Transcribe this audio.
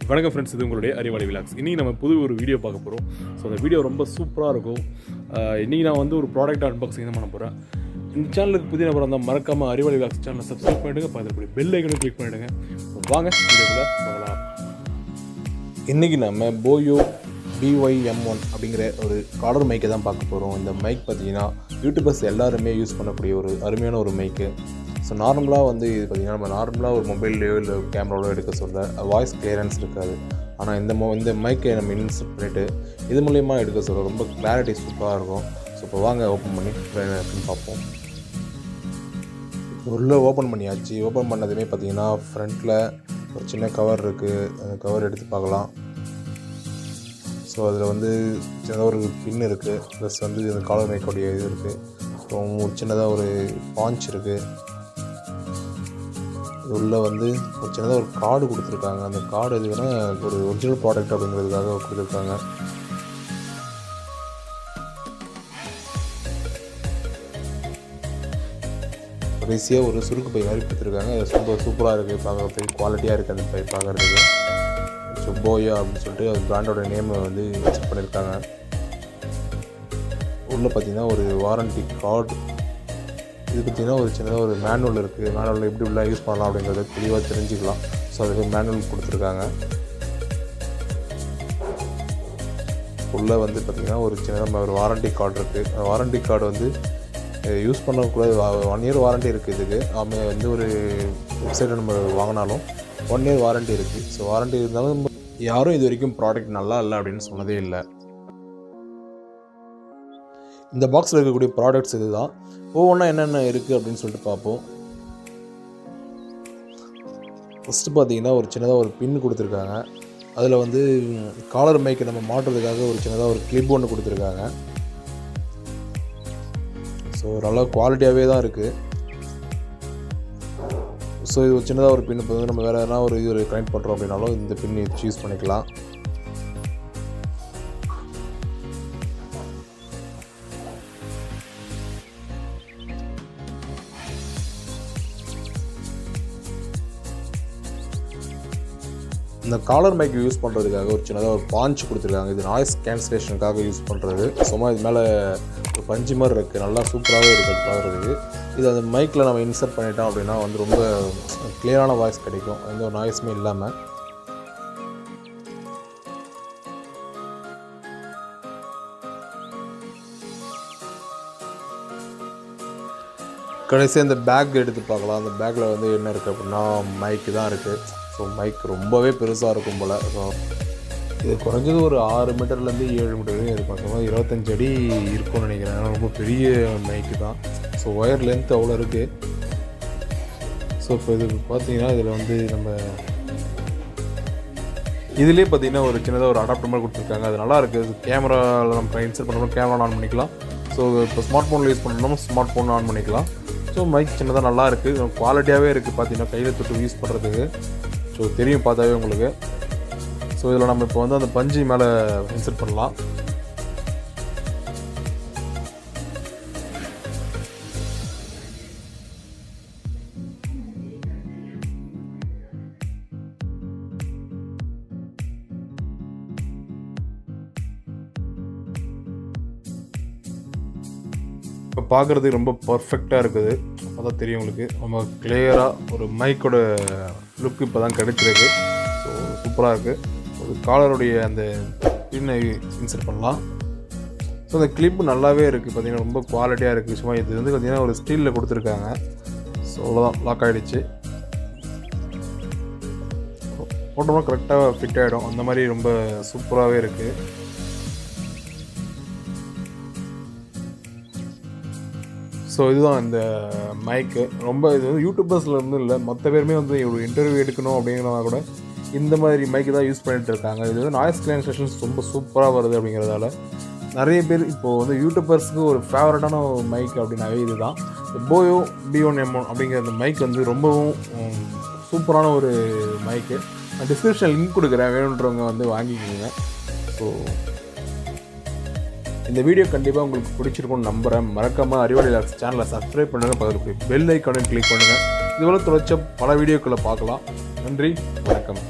வணக்கம் ஃப்ரெண்ட்ஸ், இது உங்களுடைய அறிவாளி விலாக்ஸ். இன்றைக்கி நம்ம புது ஒரு வீடியோ பார்க்க போகிறோம். ஸோ அந்த வீடியோ ரொம்ப சூப்பராக இருக்கும். இன்றைக்கி நான் வந்து ஒரு ப்ராடக்ட் அன்பாக்சிங் தான் பண்ண போகிறேன். இந்த சேனலுக்கு புதிய நபர் இருந்தால் மறக்காமல் அறிவாளி விலாக்ஸ் சேனலை சப்ஸ்கிரைப் பண்ணிவிடுங்க, பக்கத்தில் பெல் ஐக்கனை கிளிக் பண்ணிவிடுங்க. வாங்க வீடியோக்குள்ளே போகலாம். இன்றைக்கி நம்ம BOYO BY-M1 அப்படிங்கிற ஒரு காலர் மைக்கை தான் பார்க்க போகிறோம். இந்த மைக் பார்த்திங்கன்னா யூடியூபர்ஸ் எல்லாருமே யூஸ் பண்ணக்கூடிய ஒரு அருமையான ஒரு மைக்கு. ஸோ நார்மலாக வந்து இது பார்த்திங்கன்னா நம்ம நார்மலாக ஒரு மொபைல்லையோ இல்லை கேமராவோட எடுக்க சொல்ல வாய்ஸ் கிளியரன்ஸ் இருக்காது. ஆனால் இந்த மைக்கை நம்ம இன்ஸ்டால் பண்ணிவிட்டு இது மூலயமா எடுக்க சொல்ல ரொம்ப கிளாரிட்டி சூப்பராக இருக்கும். ஸோ இப்போ வாங்க ஓப்பன் பண்ணி பார்ப்போம். உள்ளே ஓப்பன் பண்ணியாச்சு. ஓப்பன் பண்ணதுமே பார்த்திங்கன்னா ஃப்ரண்ட்டில் ஒரு சின்ன கவர் இருக்குது. அந்த கவர் எடுத்து பார்க்கலாம். ஸோ அதில் வந்து சின்னதாக ஒரு பின் இருக்குது, ப்ளஸ் வந்து இந்த காலர் மைக்கோடைய இது இருக்குது. ஸோ ஒரு சின்னதாக ஒரு பாஞ்ச் இருக்குது. உள்ளே வந்து ஒரு சின்னதாக ஒரு கார்டு கொடுத்துருக்காங்க. அந்த கார்டு எதுக்குன்னா ஒரு ஒரிஜினல் ப்ராடக்ட் அப்படிங்கிறதுக்காக கொடுத்துருக்காங்க. கடைசியாக ஒரு சுருக்கு பை மாதிரி கொடுத்துருக்காங்க. அது சூப்பராக இருக்குது பார்க்குறதுக்கு, குவாலிட்டியாக இருக்குது அந்த பை பார்க்குறதுக்கு. ஸோ போயா அப்படின்னு சொல்லிட்டு அது பிராண்டோட நேமை வந்து செக் பண்ணியிருக்காங்க. உள்ளே பார்த்திங்கன்னா ஒரு வாரண்டி கார்டு. இது பார்த்திங்கன்னா ஒரு சின்னதாக ஒரு மேனுவல் இருக்குது. மேனுவலில் எப்படி உள்ள யூஸ் பண்ணலாம் அப்படிங்கிறத தெளிவாக தெரிஞ்சுக்கலாம். ஸோ அதுக்கு மேனுவல் கொடுத்துருக்காங்க. உள்ளே வந்து பார்த்திங்கன்னா ஒரு சின்னதாக ஒரு வாரண்டி கார்டு இருக்குது. அந்த வாரண்டி கார்டு வந்து யூஸ் பண்ணக்கூடாது. 1 இயர் வாரண்டி இருக்குது இதுக்கு. அவங்க வந்து ஒரு வெப்சைட்டில் நம்ம வாங்கினாலும் 1 இயர் வாரண்டி இருக்குது. ஸோ வாரண்டி இருந்தாலும் யாரும் இது வரைக்கும் ப்ராடக்ட் நல்லா இல்லை அப்படின்னு சொன்னதே இல்லை. இந்த பாக்ஸில் இருக்கக்கூடிய ப்ராடக்ட்ஸ் இது தான். ஒவ்வொன்றா என்னென்ன இருக்குது அப்படின்னு சொல்லிட்டு பார்ப்போம். ஃபஸ்ட்டு பார்த்தீங்கன்னா ஒரு சின்னதாக ஒரு பின் கொடுத்துருக்காங்க. அதில் வந்து காலர் மைக்கை நம்ம மாட்டுறதுக்காக ஒரு சின்னதாக ஒரு கிளிப் ஒன்று கொடுத்துருக்காங்க. ஸோ நல்லா குவாலிட்டியாகவே தான் இருக்குது. ஸோ இது ஒரு சின்னதாக ஒரு பின். இப்போ வந்து நம்ம வேறு எதனா ஒரு கனெக்ட் பண்ணுறோம் அப்படின்னாலும் இந்த பின் யூஸ் பண்ணிக்கலாம். இந்த காலர் மைக் யூஸ் பண்ணுறதுக்காக ஒரு சின்னதாக ஒரு பாஞ்ச் கொடுத்துருக்காங்க. இது நாய்ஸ் கேன்சலேஷனுக்காக யூஸ் பண்ணுறது. சும்மா இது மேலே ஒரு பஞ்சு மாதிரி இருக்குது. நல்லா சூப்பராகவே இருக்குது பார்க்குறதுக்கு. இது அந்த மைக்கில் நம்ம இன்சர்ட் பண்ணிட்டோம் அப்படின்னா வந்து ரொம்ப கிளியரான வாய்ஸ் கிடைக்கும், எந்த ஒரு நாய்ஸுமே இல்லாமல். கடைசியாக இந்த பேக் எடுத்து பார்க்கலாம். அந்த பேக்கில் வந்து என்ன இருக்குது அப்படின்னா மைக்கு தான் இருக்குது. ஸோ மைக் ரொம்பவே பெருசாக இருக்கும் போல். ஸோ இது குறைஞ்சது ஒரு 6 மீட்டர்லேருந்து 7 மீட்டர் வரையும் இருக்கும். ஸோ 25 அடி இருக்கும்னு நினைக்கிறேன். ரொம்ப பெரிய மைக்கு தான். ஸோ ஒயர் லென்த் அவ்வளோ இருக்குது. ஸோ இப்போ இது பார்த்தீங்கன்னா இதில் வந்து நம்ம இதுலேயே பார்த்தீங்கன்னா ஒரு சின்னதாக ஒரு அடாப்டர் மாதிரி கொடுத்துருக்காங்க. அது நல்லா இருக்குது. கேமராவில் நம்ம இன்சர்ட் பண்ணணும், கேமரா ஆன் பண்ணிக்கலாம். ஸோ இப்போ ஸ்மார்ட் ஃபோனில் யூஸ் பண்ணணும், ஸ்மார்ட் ஃபோன் ஆன் பண்ணிக்கலாம். ஸோ மைக் சின்னதாக நல்லா இருக்குது, குவாலிட்டியாகவே இருக்குது. பார்த்தீங்கன்னா கையில் தொட்டு யூஸ் பண்ணுறதுக்கு ஸோ தெரியும் பார்த்தாவே உங்களுக்கு. ஸோ இதில் நம்ம இப்போ வந்து அந்த பஞ்சு மேலே இன்சர்ட் பண்ணலாம். இப்போ பார்க்குறதுக்கு ரொம்ப பர்ஃபெக்டாக இருக்குது. அப்போ தான் தெரியும் உங்களுக்கு. ரொம்ப கிளியராக ஒரு மைக்கோட லுக் இப்போ தான் கிடைச்சிருக்கு. ஸோ சூப்பராக இருக்குது. ஒரு காலருடைய அந்த பின்னை இன்சர்ட் பண்ணலாம். ஸோ அந்த கிளிப்பு நல்லாவே இருக்குது. பார்த்திங்கன்னா ரொம்ப குவாலிட்டியாக இருக்குது. சும்மா இது வந்து பார்த்திங்கன்னா ஒரு ஸ்டீலில் கொடுத்துருக்காங்க. ஸோ அவ்வளோதான், லாக் ஆகிடுச்சு. போட்டோம்னா கரெக்டாக ஃபிட் ஆகிடும். அந்த மாதிரி ரொம்ப சூப்பராகவே இருக்குது. ஸோ இதுதான் இந்த மைக்கு. ரொம்ப இது வந்து யூடியூபர்ஸில் இருந்து இல்லை, மற்ற பேருமே வந்து ஒரு இன்டர்வியூ எடுக்கணும் அப்படிங்கிறனா கூட இந்த மாதிரி மைக்கு தான் யூஸ் பண்ணிகிட்டு இருக்காங்க. இது வந்து நாய்ஸ் கேன்சலேஷன்ஸ் ரொம்ப சூப்பராக வருது அப்படிங்கிறதால நிறைய பேர் இப்போது வந்து யூடியூபர்ஸுக்கு ஒரு ஃபேவரட்டான மைக் அப்படின்னாவே இது தான். BOYO BY-M1 அப்படிங்கிற அந்த மைக் வந்து ரொம்பவும் சூப்பரான ஒரு மைக்கு. நான் டிஸ்கிரிப்ஷன் லிங்க் கொடுக்குறேன், வேணுன்றவங்க வந்து வாங்கிக்கோங்க. ஸோ இந்த வீடியோ கண்டிப்பாக உங்களுக்கு பிடிச்சிருக்கும்னு நம்புகிறேன். மறக்காமல் அறிவாளி விலாக்ஸ் சேனலை சப்ஸ்கிரைப் பண்ணுங்கள், பக்கத்தில் பெல் ஐக்கானை கிளிக் பண்ணுங்கள். இதுபோல் தொடர்ச்சியாக பல வீடியோக்களை பார்க்கலாம். நன்றி, வணக்கம்.